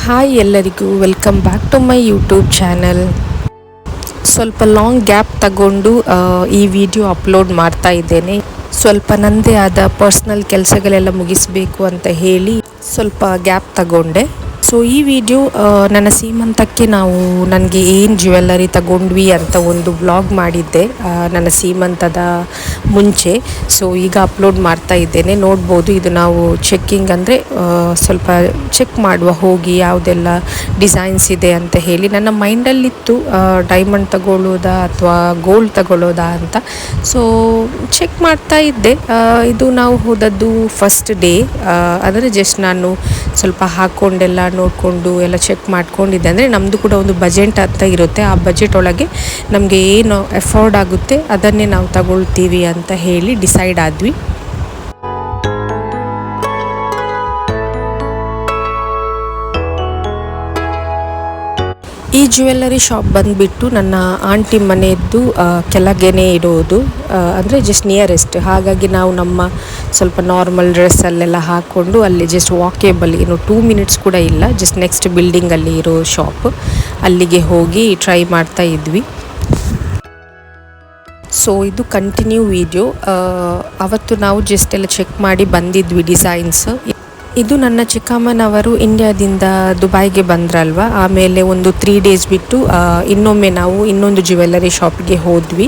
Hi ಎಲ್ಲರಿಗೂ welcome back to my YouTube channel. ಸ್ವಲ್ಪ long gap ತಗೊಂಡು ಈ ವಿಡಿಯೋ ಅಪ್ಲೋಡ್ ಮಾಡ್ತಾ ಇದ್ದೇನೆ. ಸ್ವಲ್ಪ ನನ್ನದೇ ಆದ ಪರ್ಸ್ನಲ್ ಕೆಲಸಗಳೆಲ್ಲ ಮುಗಿಸಬೇಕು ಅಂತ ಹೇಳಿ ಸ್ವಲ್ಪ ಗ್ಯಾಪ್ ತಗೊಂಡೆ. ಸೊ ಈ ವಿಡಿಯೋ ನನ್ನ ಸೀಮಂತಕ್ಕೆ ನಾವು ನನಗೆ ಏನು ಜ್ಯುವೆಲ್ಲರಿ ತಗೊಂಡ್ವಿ ಅಂತ ಒಂದು ಬ್ಲಾಗ್ ಮಾಡಿದ್ದೆ ನನ್ನ ಸೀಮಂತದ ಮುಂಚೆ. ಸೊ ಈಗ ಅಪ್ಲೋಡ್ ಮಾಡ್ತಾ ಇದ್ದೇನೆ. ನೋಡ್ಬೋದು, ಇದು ನಾವು ಚೆಕ್ಕಿಂಗ್ ಅಂದರೆ ಸ್ವಲ್ಪ ಚೆಕ್ ಮಾಡುವ ಹೋಗಿ ಯಾವುದೆಲ್ಲ ಡಿಸೈನ್ಸ್ ಇದೆ ಅಂತ ಹೇಳಿ. ನನ್ನ ಮೈಂಡಲ್ಲಿತ್ತು ಡೈಮಂಡ್ ತಗೊಳ್ಳೋದಾ ಅಥವಾ ಗೋಲ್ಡ್ ತಗೊಳ್ಳೋದಾ ಅಂತ. ಸೊ ಚೆಕ್ ಮಾಡ್ತಾ ಇದ್ದೆ. ಇದು ನಾವು ಹೋದದ್ದು ಫಸ್ಟ್ ಡೇ. ಅಂದರೆ ಜಸ್ಟ್ ನಾನು ಸ್ವಲ್ಪ ಹಾಕ್ಕೊಂಡೆಲ್ಲ ನೋಡಿಕೊಂಡು ಎಲ್ಲ ಚೆಕ್ ಮಾಡ್ಕೊಂಡಿದ್ದೆ. ಅಂದರೆ ನಮ್ಮದು ಕೂಡ ಒಂದು ಬಜೆಟ್ ಅಂತ ಇರುತ್ತೆ. ಆ ಬಜೆಟ್ ಒಳಗೆ ನಮಗೆ ಏನು ಎಫೋರ್ಡ್ ಆಗುತ್ತೆ ಅದನ್ನೇ ನಾವು ತಗೊಳ್ತೀವಿ ಅಂತ ಹೇಳಿ ಡಿಸೈಡ್ ಆದ್ವಿ. ಈ ಜ್ಯುವೆಲ್ಲರಿ ಶಾಪ್ ಬಂದುಬಿಟ್ಟು ನನ್ನ ಆಂಟಿ ಮನೆಯದ್ದು ಕೆಳಗೇನೆ ಇರೋದು, ಅಂದರೆ ಜಸ್ಟ್ ನಿಯರೆಸ್ಟ್. ಹಾಗಾಗಿ ನಾವು ನಮ್ಮ ಸ್ವಲ್ಪ ನಾರ್ಮಲ್ ಡ್ರೆಸ್ಸಲ್ಲೆಲ್ಲ ಹಾಕ್ಕೊಂಡು ಅಲ್ಲಿ ಜಸ್ಟ್ ವಾಕೇಬಲ್, ಏನು 2 ಮಿನಿಟ್ಸ್ ಕೂಡ ಇಲ್ಲ, ಜಸ್ಟ್ ನೆಕ್ಸ್ಟ್ ಬಿಲ್ಡಿಂಗಲ್ಲಿ ಇರೋ ಶಾಪ್. ಅಲ್ಲಿಗೆ ಹೋಗಿ ಟ್ರೈ ಮಾಡ್ತಾ ಇದ್ವಿ. ಸೊ ಇದು ಕಂಟಿನ್ಯೂ ವಿಡಿಯೋ. ಅವತ್ತು ನಾವು ಜಸ್ಟ್ ಎಲ್ಲ ಚೆಕ್ ಮಾಡಿ ಬಂದಿದ್ವಿ ಡಿಸೈನ್ಸ್. ಇದು ನನ್ನ ಚಿಕ್ಕಮ್ಮನವರು ಇಂಡಿಯಾದಿಂದ ದುಬೈಗೆ ಬಂದ್ರಲ್ವ, ಆಮೇಲೆ ಒಂದು 3 ಡೇಸ್ ಬಿಟ್ಟು ಇನ್ನೊಮ್ಮೆ ನಾವು ಇನ್ನೊಂದು ಜ್ಯುವೆಲ್ಲರಿ ಶಾಪ್ಗೆ ಹೋದ್ವಿ.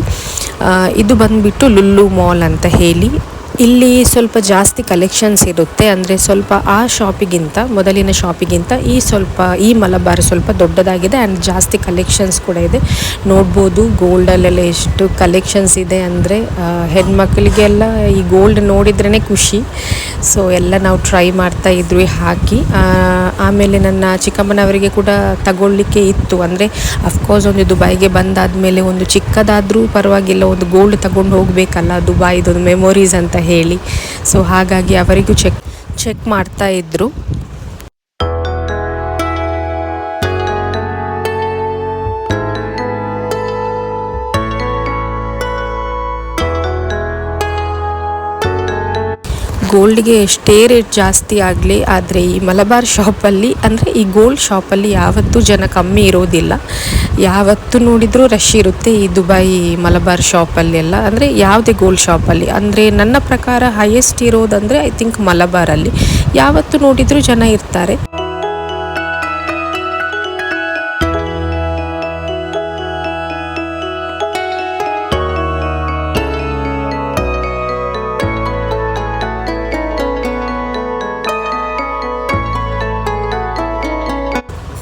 ಇದು ಬಂದುಬಿಟ್ಟು ಲುಲ್ಲು ಮಾಲ್ ಅಂತ ಹೇಳಿ. ಇಲ್ಲಿ ಸ್ವಲ್ಪ ಜಾಸ್ತಿ ಕಲೆಕ್ಷನ್ಸ್ ಇರುತ್ತೆ. ಅಂದರೆ ಸ್ವಲ್ಪ ಆ ಶಾಪಿಗಿಂತ, ಮೊದಲಿನ ಶಾಪಿಗಿಂತ ಈ ಮಲಬಾರ್ ಸ್ವಲ್ಪ ದೊಡ್ಡದಾಗಿದೆ ಆ್ಯಂಡ್ ಜಾಸ್ತಿ ಕಲೆಕ್ಷನ್ಸ್ ಕೂಡ ಇದೆ. ನೋಡ್ಬೋದು ಗೋಲ್ಡಲ್ಲೆಲ್ಲ ಎಷ್ಟು ಕಲೆಕ್ಷನ್ಸ್ ಇದೆ ಅಂದರೆ ಹೆಣ್ಮಕ್ಳಿಗೆಲ್ಲ ಈ ಗೋಲ್ಡ್ ನೋಡಿದ್ರೇ ಖುಷಿ. ಸೊ ಎಲ್ಲ ನಾವು ಟ್ರೈ ಮಾಡ್ತಾ ಇದ್ವಿ ಹಾಕಿ. ಆಮೇಲೆ ನನ್ನ ಚಿಕ್ಕಮ್ಮನವರಿಗೆ ಕೂಡ ತಗೊಳ್ಳಿಕ್ಕೆ ಇತ್ತು. ಅಂದರೆ ಅಫ್ಕೋರ್ಸ್ ಒಂದು ದುಬೈಗೆ ಬಂದಾದಮೇಲೆ ಒಂದು ಚಿಕ್ಕದಾದರೂ ಪರವಾಗಿಲ್ಲ, ಒಂದು ಗೋಲ್ಡ್ ತಗೊಂಡು ಹೋಗಬೇಕಲ್ಲ, ದುಬೈದೊಂದು ಮೆಮೊರೀಸ್ ಅಂತ ಹೇಳಿ. ಸೊ ಹಾಗಾಗಿ ಅವರಿಗೂ ಚೆಕ್ ಮಾಡ್ತಾ ಇದ್ರು. ಗೋಲ್ಡ್ಗೆ ಎಷ್ಟೇ ರೇಟ್ ಜಾಸ್ತಿ ಆಗಲಿ, ಆದರೆ ಈ ಮಲಬಾರ್ ಶಾಪಲ್ಲಿ, ಅಂದರೆ ಈ ಗೋಲ್ಡ್ ಶಾಪಲ್ಲಿ ಯಾವತ್ತೂ ಜನ ಕಮ್ಮಿ ಇರೋದಿಲ್ಲ. ಯಾವತ್ತೂ ನೋಡಿದರೂ ರಶ್ ಇರುತ್ತೆ ಈ ದುಬೈ ಮಲಬಾರ್ ಶಾಪಲ್ಲೆಲ್ಲ. ಅಂದರೆ ಯಾವುದೇ ಗೋಲ್ಡ್ ಶಾಪಲ್ಲಿ, ಅಂದರೆ ನನ್ನ ಪ್ರಕಾರ ಹೈಯೆಸ್ಟ್ ಇರೋದಂದರೆ ಐ ಥಿಂಕ್ ಮಲಬಾರಲ್ಲಿ. ಯಾವತ್ತೂ ನೋಡಿದರೂ ಜನ ಇರ್ತಾರೆ.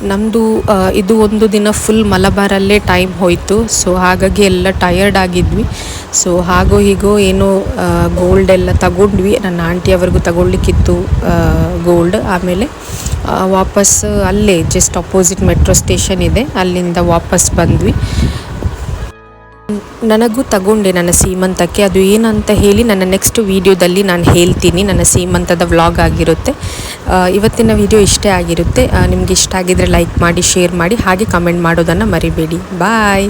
ನಮ್ಮದು ಇದು ಒಂದು ದಿನ ಫುಲ್ ಮಲಬಾರಲ್ಲೇ ಟೈಮ್ ಹೋಯಿತು. ಸೊ ಹಾಗಾಗಿ ಎಲ್ಲ ಟಯರ್ಡ್ ಆಗಿದ್ವಿ. ಸೊ ಹಾಗೋ ಹೀಗೋ ಏನೋ ಗೋಲ್ಡ್ ಎಲ್ಲ ತಗೊಂಡ್ವಿ. ನನ್ನ ಆಂಟಿಯವರೆಗೂ ತಗೊಳ್ಳಿಕ್ಕಿತ್ತು ಗೋಲ್ಡ್. ಆಮೇಲೆ ವಾಪಸ್ ಅಲ್ಲೇ ಜಸ್ಟ್ ಅಪೋಸಿಟ್ ಮೆಟ್ರೋ ಸ್ಟೇಷನ್ ಇದೆ, ಅಲ್ಲಿಂದ ವಾಪಸ್ ಬಂದ್ವಿ. ನನಗೂ ತಗೊಂಡೆ ನನ್ನ ಸೀಮಂತಕ್ಕೆ. ಅದು ಏನಂತ ಹೇಳಿ ನನ್ನ ನೆಕ್ಸ್ಟ್ ವೀಡಿಯೋದಲ್ಲಿ ನಾನು ಹೇಳ್ತೀನಿ. ನನ್ನ ಸೀಮಂತದ ವ್ಲಾಗ್ ಆಗಿರುತ್ತೆ. ಇವತ್ತಿನ ವಿಡಿಯೋ ಇಷ್ಟೇ ಆಗಿರುತ್ತೆ. ನಿಮ್ಗೆ ಇಷ್ಟ ಆಗಿದ್ರೆ ಲೈಕ್ ಮಾಡಿ, ಶೇರ್ ಮಾಡಿ, ಹಾಗೆ ಕಮೆಂಟ್ ಮಾಡೋದನ್ನು ಮರಿಬೇಡಿ. ಬಾಯ್.